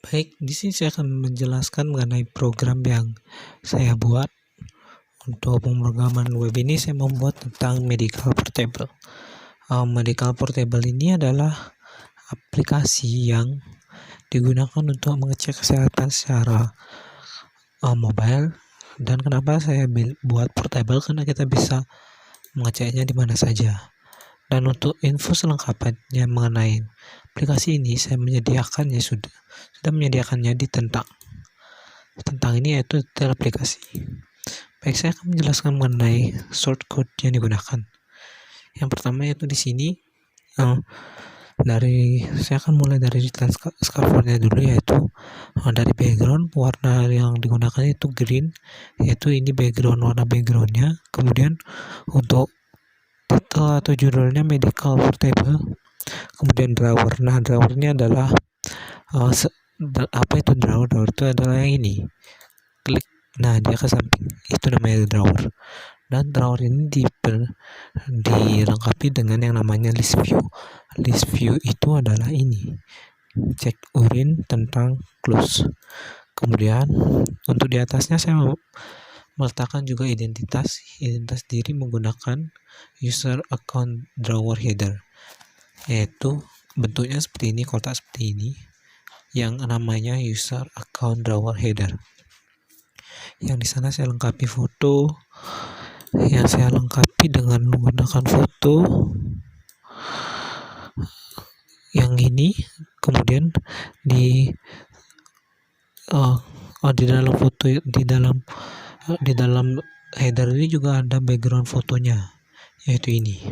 Baik, di sini saya akan menjelaskan mengenai program yang saya buat. Untuk pemrograman web ini saya membuat tentang Medical Portable. Medical Portable ini adalah aplikasi yang digunakan untuk mengecek kesehatan secara mobile. Dan kenapa saya buat portable? Karena kita bisa mengeceknya di mana saja. Dan untuk info selengkapnya mengenai aplikasi ini, saya menyediakannya sudah menyediakannya di tentang ini, yaitu detail aplikasi. Baik, saya akan menjelaskan mengenai shortcut yang digunakan. Yang pertama yaitu di sini saya akan mulai dari detail scaffoldnya dulu, yaitu dari background. Warna yang digunakan itu green, yaitu ini warna backgroundnya. Kemudian untuk title atau judulnya Medical Portable. Kemudian drawer. Nah, drawernya adalah apa itu drawer? Drawer itu adalah yang ini. Klik. Nah, dia ke samping. Itu namanya drawer. Dan drawer ini dilengkapi dengan yang namanya list view. List view itu adalah ini. Cek urin tentang close. Kemudian untuk di atasnya saya meletakkan juga identitas diri menggunakan user account drawer header, yaitu bentuknya seperti ini, kotak seperti ini, yang namanya user account drawer header. Yang di sana saya lengkapi foto, dengan menggunakan foto yang ini. Kemudian di dalam foto, di dalam header ini juga ada background fotonya, yaitu ini.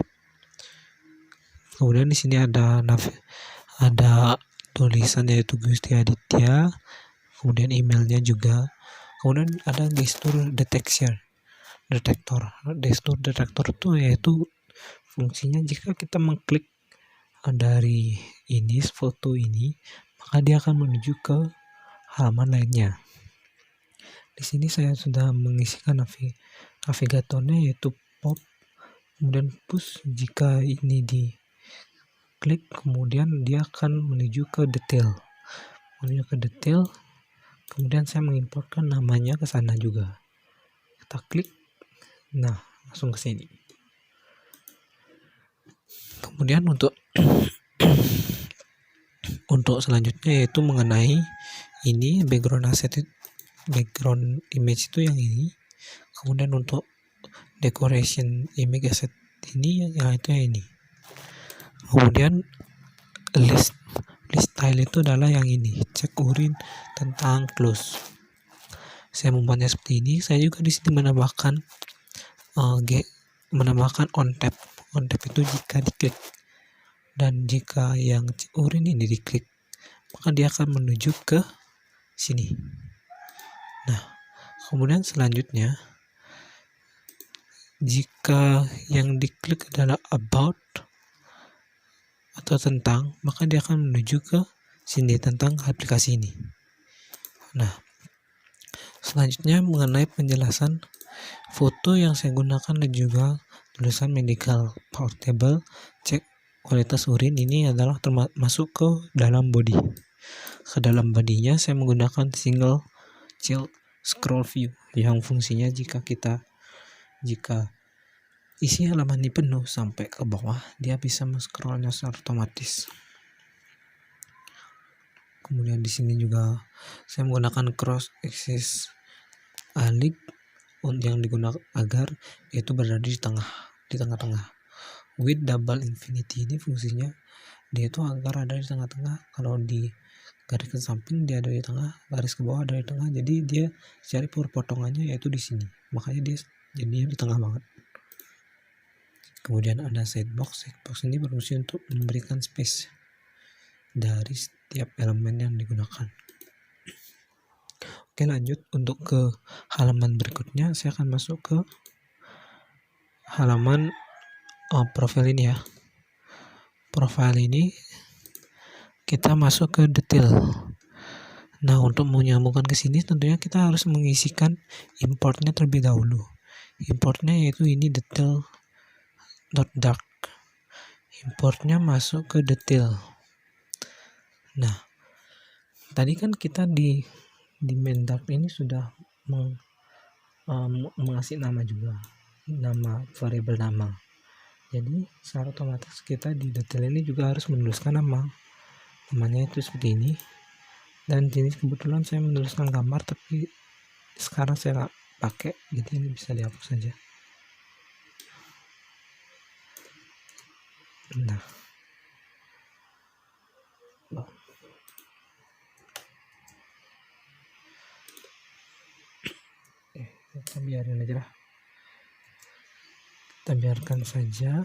Kemudian di sini ada tulisan, yaitu Gusti Aditya. Kemudian emailnya juga. Kemudian ada gestur detektor. Gestur detektor itu yaitu fungsinya jika kita mengklik dari ini foto ini, maka dia akan menuju ke halaman lainnya. Di sini saya sudah mengisikan navigatornya, yaitu pop, kemudian push. Jika ini diklik, kemudian dia akan menuju ke detail. Kemudian saya mengimportkan namanya ke sana juga. Kita klik, nah langsung ke sini. Kemudian untuk selanjutnya yaitu mengenai ini background image itu yang ini. Kemudian untuk decoration image asset ini yang ini. Kemudian list style itu adalah yang ini, cek urin tentang close. Saya membuatnya seperti ini. Saya juga di sini menambahkan on tab. On tab itu jika diklik, dan jika yang cek urin ini diklik, maka dia akan menuju ke sini. Nah, kemudian selanjutnya, jika yang diklik adalah about atau tentang, maka dia akan menuju ke sini, tentang aplikasi ini. Nah, selanjutnya mengenai penjelasan foto yang saya gunakan dan juga tulisan Medical Portable cek kualitas urin ini adalah termasuk ke dalam body. Ke dalam bodinya saya menggunakan single child scroll view, yang fungsinya jika isi halaman ini penuh sampai ke bawah, dia bisa men-scrollnya secara otomatis. Kemudian di sini juga saya menggunakan cross axis alik yang digunakan agar itu berada di tengah-tengah. With double infinity ini fungsinya dia itu agar ada di tengah-tengah. Kalau di garis ke samping dia ada di tengah, garis ke bawah ada di tengah. Jadi dia cari potongannya yaitu di sini. Makanya dia jadinya di tengah banget. Kemudian ada setbox. Setbox ini berfungsi untuk memberikan space dari setiap elemen yang digunakan. Oke, lanjut untuk ke halaman berikutnya. Saya akan masuk ke halaman profil ini ya. Profil ini kita masuk ke detail. Nah, untuk menyambungkan ke sini tentunya kita harus mengisikan importnya terlebih dahulu. Importnya yaitu ini detail.dark. Importnya masuk ke detail. Nah, Tadi kan kita di main dark ini sudah mengasih nama juga, nama variabel nama. Jadi secara otomatis kita di detail ini juga harus menuliskan namanya itu seperti ini. Dan ini kebetulan saya menuliskan gambar, tapi sekarang saya nggak pakai, jadi ini bisa dihapus saja. Nah, kita biarin aja lah, kita biarkan saja.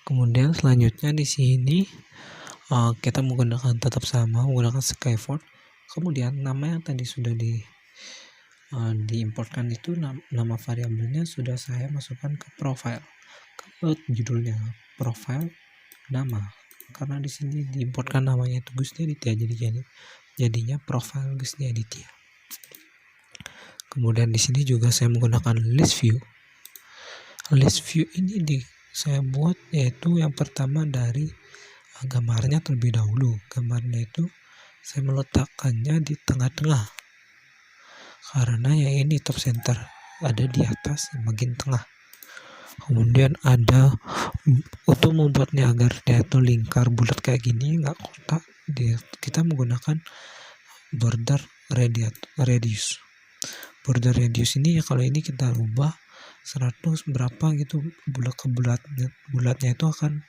Kemudian selanjutnya di sini kita menggunakan tetap sama, menggunakan Skyfort. Kemudian nama yang tadi sudah diimportkan itu, nama variabelnya sudah saya masukkan ke profile, ke judulnya profile nama, karena di sini diimportkan namanya itu Gusti Aditya, jadinya profile Gusti Aditya. Kemudian di sini juga saya menggunakan list view. List view ini saya buat yaitu yang pertama dari gambarnya terlebih dahulu. Gambarnya itu saya meletakkannya di tengah-tengah, karena yang ini top center, ada di atas bagian tengah. Kemudian ada untuk membuatnya agar dia itu lingkar bulat kayak gini, nggak kotak, kita menggunakan border radius. Border radius ini ya, kalau ini kita ubah 100 berapa gitu, bulatnya itu akan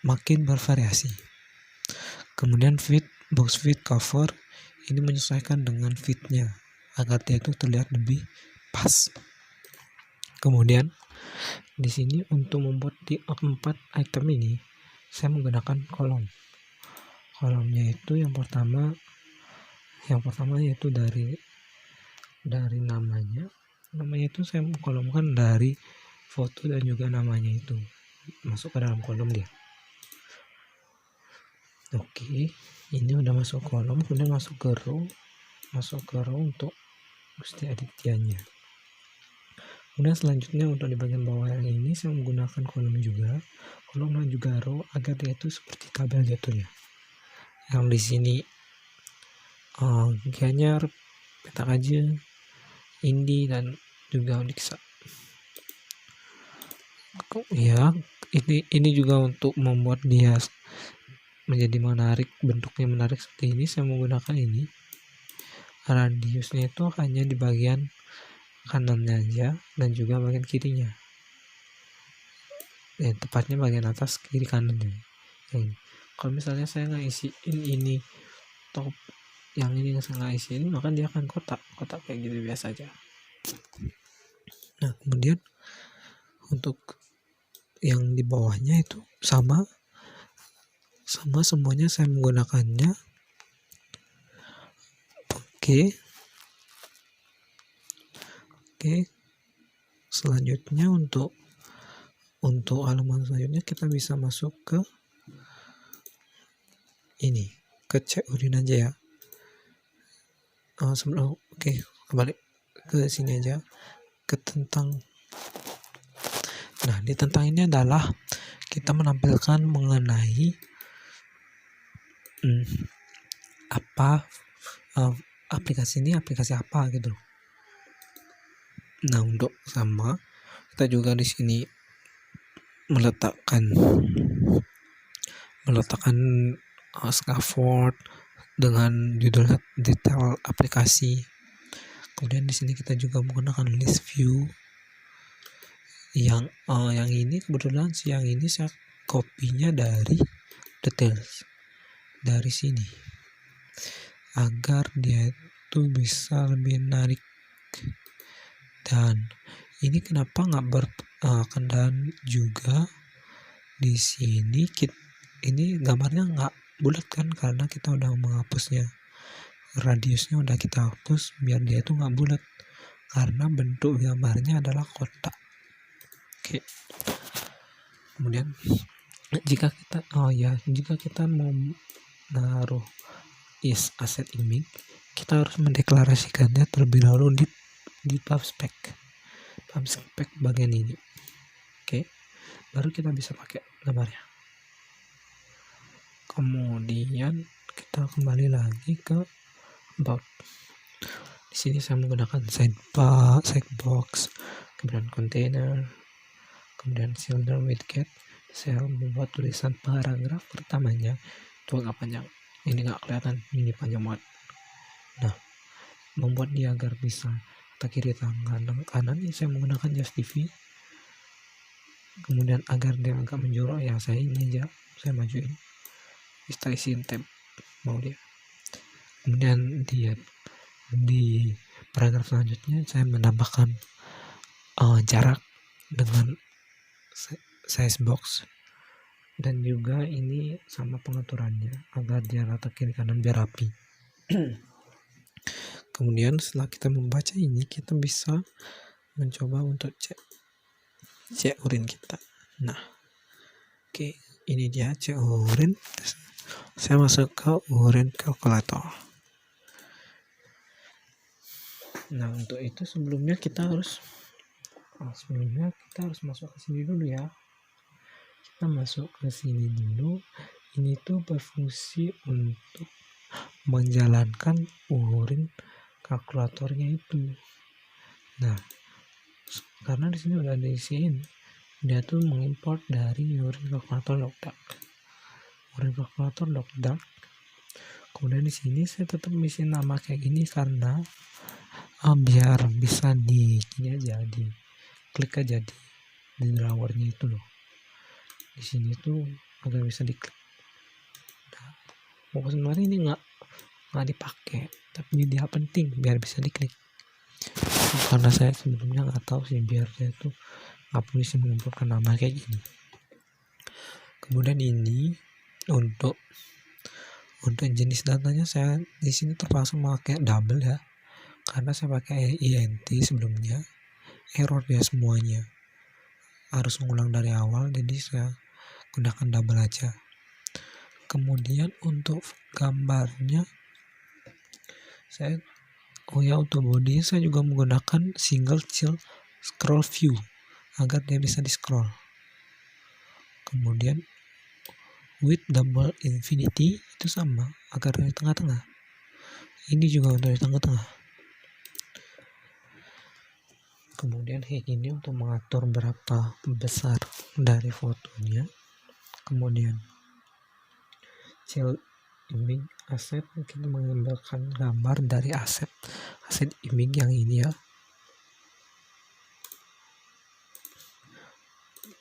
makin bervariasi. Kemudian box width cover ini menyesuaikan dengan fitnya agar dia itu terlihat lebih pas. Kemudian di sini untuk membuat di 4 item ini saya menggunakan kolom. Kolomnya itu yang pertama yaitu dari namanya itu saya mengkolomkan dari foto dan juga namanya itu masuk ke dalam kolom dia. Oke, ini udah masuk kolom, kemudian masuk ke row untuk Gusti Adityanya. Kemudian selanjutnya untuk di bagian bawah yang ini saya menggunakan kolom dan juga row agar dia itu seperti tabel jatuhnya. Yang di sini Gianyar, Petak aja, Indi dan juga Onyxa. Ya, ini juga untuk membuat dia menjadi menarik, bentuknya menarik seperti ini, saya menggunakan ini. Radiusnya itu hanya di bagian kanannya aja dan juga bagian kirinya. Tepatnya bagian atas, kiri, kanannya. Kalau misalnya saya nggak isiin ini top, yang ini saya nggak isiin, maka dia akan kotak kayak gitu biasa aja. Nah, kemudian untuk yang di bawahnya itu sama semuanya saya menggunakannya. Oke. Selanjutnya untuk halaman selanjutnya kita bisa masuk ke ini, ke check urin aja ya. Kembali ke sini aja, ke tentang. Nah, di tentang ini adalah kita menampilkan mengenai aplikasi ini aplikasi apa gitu. Nah, untuk sama kita juga di sini meletakkan scaffold dengan judul detail aplikasi. Kemudian di sini kita juga menggunakan list view. Yang ini kebetulan yang ini saya kopinya dari details dari sini agar dia itu bisa lebih menarik. Dan ini kenapa nggak berkendaraan juga di sini, ini gambarnya nggak bulat kan, karena kita udah menghapusnya, radiusnya udah kita hapus biar dia itu nggak bulat karena bentuk gambarnya adalah kotak. Oke. Kemudian jika kita mau naruh aset image, kita harus mendeklarasikannya terlebih dahulu di pub spec bagian ini. Oke, baru kita bisa pakai gambarnya. Kemudian kita kembali lagi ke about. Di sini saya menggunakan sidebox, kemudian container, kemudian cylinder with gate. Saya membuat tulisan paragraf pertamanya itu agak panjang. Ini nggak kelihatan, ini panjang banget. Nah, membuat dia agar bisa tak kiri tangan kanan ini saya menggunakan just TV. Kemudian agar dia agak menjorok ya saya ini aja, saya majuin. Kita isiin tab mau dia. Kemudian di paragraf selanjutnya saya menambahkan jarak dengan size box, dan juga ini sama pengaturannya agar dia rata kiri kanan biar rapi. Kemudian setelah kita membaca ini, kita bisa mencoba untuk cek urin kita. Nah, oke, ini dia cek urin. Saya masuk ke urin calculator. Nah, untuk itu sebelumnya kita harus masuk ke sini dulu ya. Kita masuk ke sini dulu. Ini tuh berfungsi untuk menjalankan urin kalkulatornya itu. Nah, karena di sini udah diisiin, dia tuh mengimport dari urin kalkulator logdark. Kemudian di sini saya tetap isi nama kayak gini karena biar bisa klik aja di drawernya itu loh. Di sini tuh agar bisa diklik. Nah, pokoknya sebenarnya ini nggak dipakai, tapi dia penting biar bisa diklik. Karena saya sebelumnya nggak tahu sih, biar saya tuh nggak perlu mengumpulkan nama kayak gini. Kemudian ini untuk jenis datanya saya di sini terpaksa pakai double ya, karena saya pakai INT sebelumnya error dia semuanya, harus ngulang dari awal, jadi saya gunakan double aja. Kemudian untuk gambarnya untuk body saya juga menggunakan single scroll view agar dia bisa di scroll. Kemudian with double infinity itu sama agar di tengah-tengah. Ini juga untuk di tengah-tengah. Kemudian kayak gini untuk mengatur berapa besar dari fotonya. Kemudian child image asset, kita mengambilkan gambar dari aset image yang ini ya.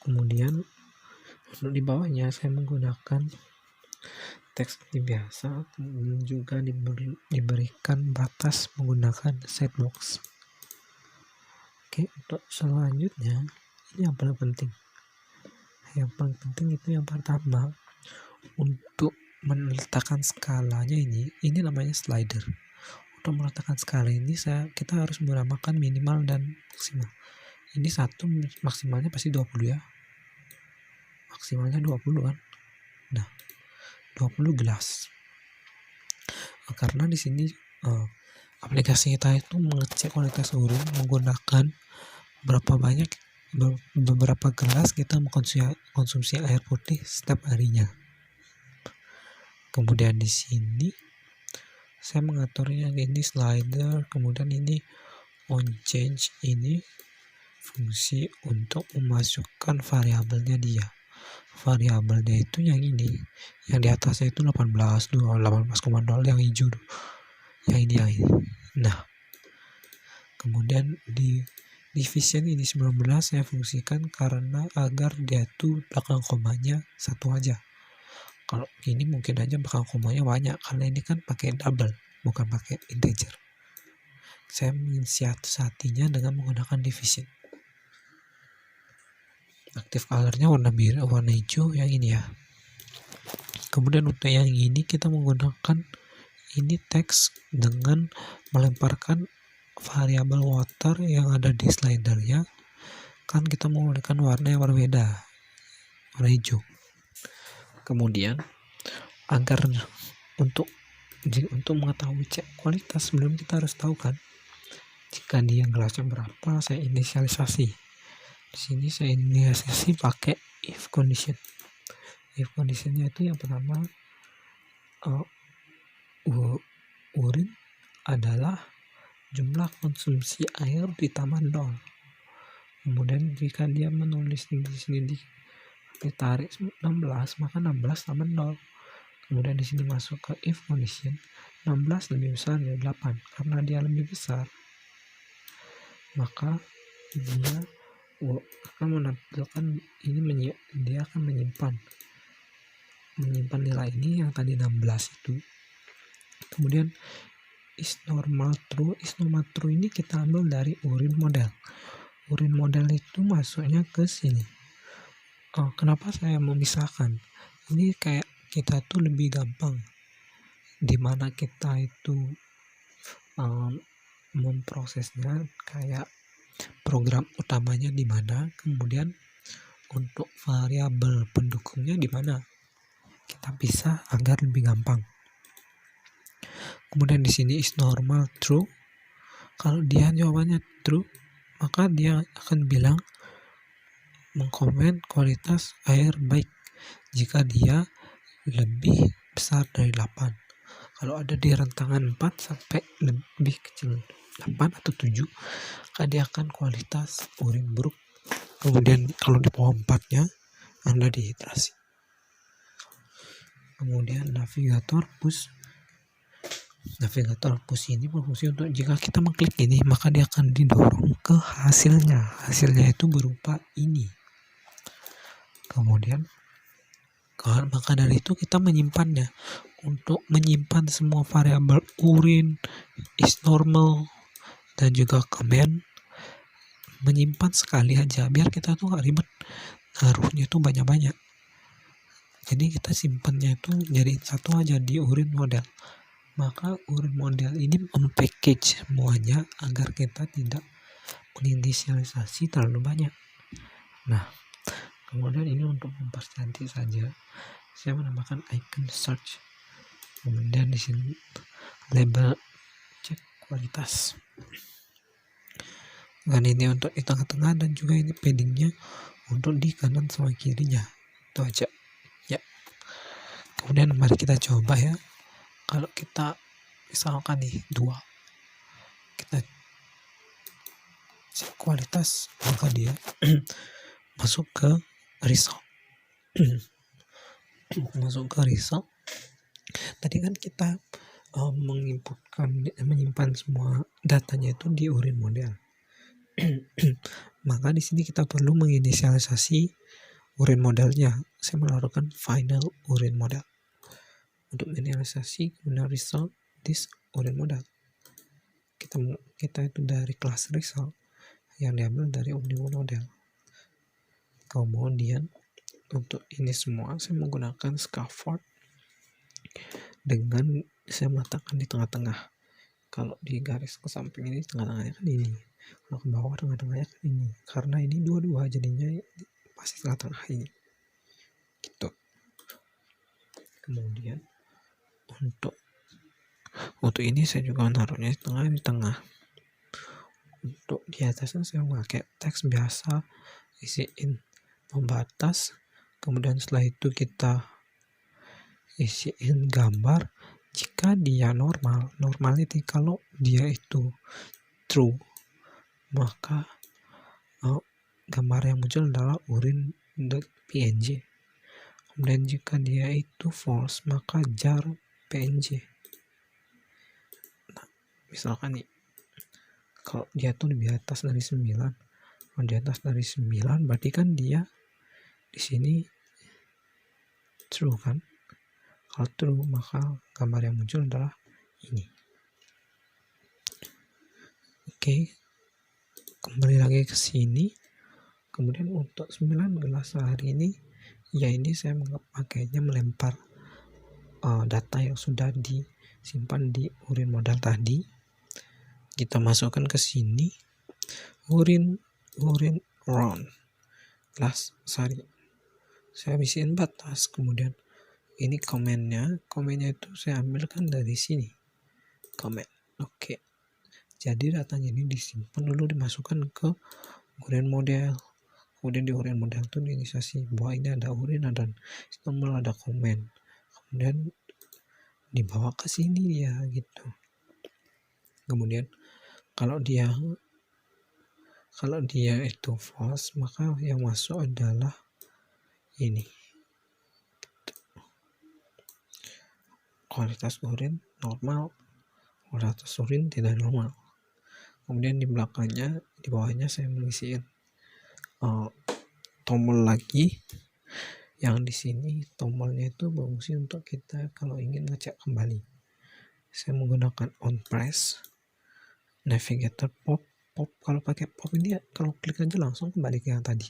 Kemudian untuk di bawahnya saya menggunakan teks seperti biasa, kemudian juga diberikan batas menggunakan setbox. Oke, untuk selanjutnya ini yang paling penting. Yang paling penting itu yang pertama, untuk meletakkan skalanya ini namanya slider. Untuk meletakkan skala ini kita harus menamakan minimal dan maksimal. Ini satu, maksimalnya pasti 20 ya. Maksimalnya 20 kan. Nah, 20 gelas. Karena di sini aplikasi kita itu mengecek kualitas urin menggunakan beberapa gelas kita mengkonsumsi air putih setiap harinya. Kemudian di sini saya mengaturnya ini slider, kemudian ini on change, ini fungsi untuk memasukkan variabelnya dia. Variabelnya itu yang ini, yang di atasnya itu 18,0 yang hijau, yang ini. Nah, kemudian di division ini 19 saya fungsikan karena agar dia tuh belakang komanya satu aja. Kalau ini mungkin aja belakang komanya banyak, karena ini kan pakai double bukan pakai integer. Saya mensiasatinya dengan menggunakan division. Active colornya warna biru, warna hijau yang ini ya. Kemudian untuk yang ini kita menggunakan ini teks dengan melemparkan variabel water yang ada di slidernya. Kan kita menggunakan warna yang berbeda, warna hijau. Kemudian agar untuk mengetahui cek kualitas, sebelum kita harus tahu kan jika dia gelasnya berapa, saya inisialisasi Di sini saya inisialisasi pakai if condition. If conditionnya itu yang pertama, urin adalah jumlah konsumsi air ditambah 0. Kemudian jika dia menulis di sini ditarik 16, maka 16 tambah 0. Kemudian di sini masuk ke if condition, 16 lebih besar dari 8. Karena dia lebih besar, maka dia akan menampilkan ini, dia akan menyimpan nilai ini yang tadi 16 itu. Kemudian is normal true ini kita ambil dari urin model. Urin model itu masuknya ke sini. Kenapa saya memisahkan? Ini kayak kita tuh lebih gampang, dimana kita itu memprosesnya kayak program utamanya di mana, kemudian untuk variabel pendukungnya di mana, kita pisah agar lebih gampang. Kemudian di sini is normal true. Kalau dia jawabannya true, maka dia akan bilang mengkomen kualitas air baik jika dia lebih besar dari 8. Kalau ada di rentangan 4 sampai lebih kecil 8 atau 7, maka dia akan kualitas urin buruk. Kemudian kalau di bawah 4-nya Anda dehidrasi. Kemudian navigator push ini berfungsi untuk jika kita mengklik ini, maka dia akan didorong ke hasilnya. Hasilnya itu berupa ini. Kemudian maka dari itu kita menyimpannya. Untuk menyimpan semua variabel urin, is normal, dan juga comment, menyimpan sekali aja biar kita tuh gak ribet naruhnya tuh banyak-banyak. Jadi kita simpannya itu jadi satu aja di urin model. Maka urin model ini package semuanya agar kita tidak menginisialisasi terlalu banyak. Nah, kemudian ini untuk mempercantik saja, saya menambahkan icon search. Kemudian di sini label cek kualitas. Dan ini untuk di tengah-tengah, dan juga ini paddingnya untuk di kanan sama kirinya. Itu aja. Ya. Kemudian mari kita coba ya. Kalau kita misalkan nih 2, kita cek kualitas, maka dia masuk ke result. Tadi kan kita menyimpan semua datanya itu di urin model. Maka di sini kita perlu menginisialisasi urin modelnya. Saya menaruhkan final urin model. Untuk menginisialisasi kemudian result this urin model. Kita itu dari kelas result yang diambil dari urin model. Kemudian untuk ini semua saya menggunakan scaffold dengan saya meletakkan di tengah-tengah. Kalau di garis ke samping ini tengah-tengahnya kan ini, kalau ke bawah tengah-tengahnya kan ini. Karena ini dua-dua jadinya pasti tengah-tengah ini. Gitu. Kemudian untuk ini saya juga naruhnya di tengah. Untuk di atasnya saya pakai teks biasa, isiin pembatas. Kemudian setelah itu kita isiin gambar. Jika dia normality, kalau dia itu true, maka gambar yang muncul adalah urin.png. Kemudian jika dia itu false, maka jar png. Nah, misalkan nih, kalau dia tuh di atas dari 9, kalau di atas dari 9 berarti kan dia di sini true kan? Kalau true, maka gambar yang muncul adalah ini. Oke, kembali lagi ke sini. Kemudian untuk 9 gelas sehari ini, ya ini saya pakainya melempar data yang sudah disimpan di urin model tadi. Kita masukkan ke sini, urin round gelas sehari. Saya isiin batas, kemudian ini komennya itu saya ambilkan dari sini, komen. Oke. Jadi datanya ini disimpan dulu, dimasukkan ke urin model. kemudian di urin model itu diinisiasi bahwa ini ada urin dan tombol ada komen, kemudian dibawa ke sini dia gitu. Kemudian kalau dia itu false, maka yang masuk adalah ini, kualitas urin normal, kualitas urin tidak normal. Kemudian di belakangnya, di bawahnya saya mengisiin tombol lagi, yang di sini tombolnya itu berfungsi untuk kita kalau ingin ngecek kembali. Saya menggunakan on press, navigator pop. Kalau pakai pop ini kalau klik aja langsung kembali ke yang tadi.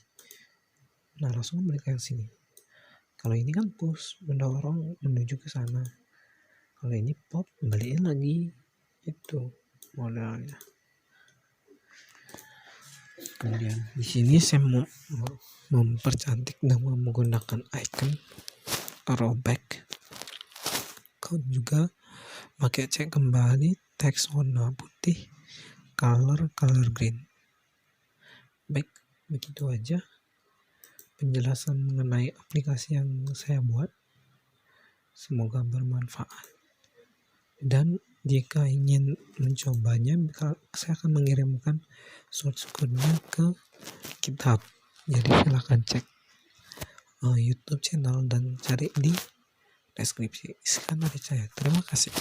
Nah, langsung kembali ke yang sini. Kalau ini kan push, mendorong menuju ke sana. Kalau ini pop, kembaliin lagi. Itu modelnya. Kemudian di sini saya mempercantik dengan menggunakan icon rollback. Kau juga pakai cek kembali teks warna putih, color green. Baik, begitu aja penjelasan mengenai aplikasi yang saya buat. Semoga bermanfaat. Dan jika ingin mencobanya, saya akan mengirimkan source code-nya ke GitHub. Jadi silahkan cek YouTube channel dan cari di deskripsi. Sekian dari saya. Terima kasih.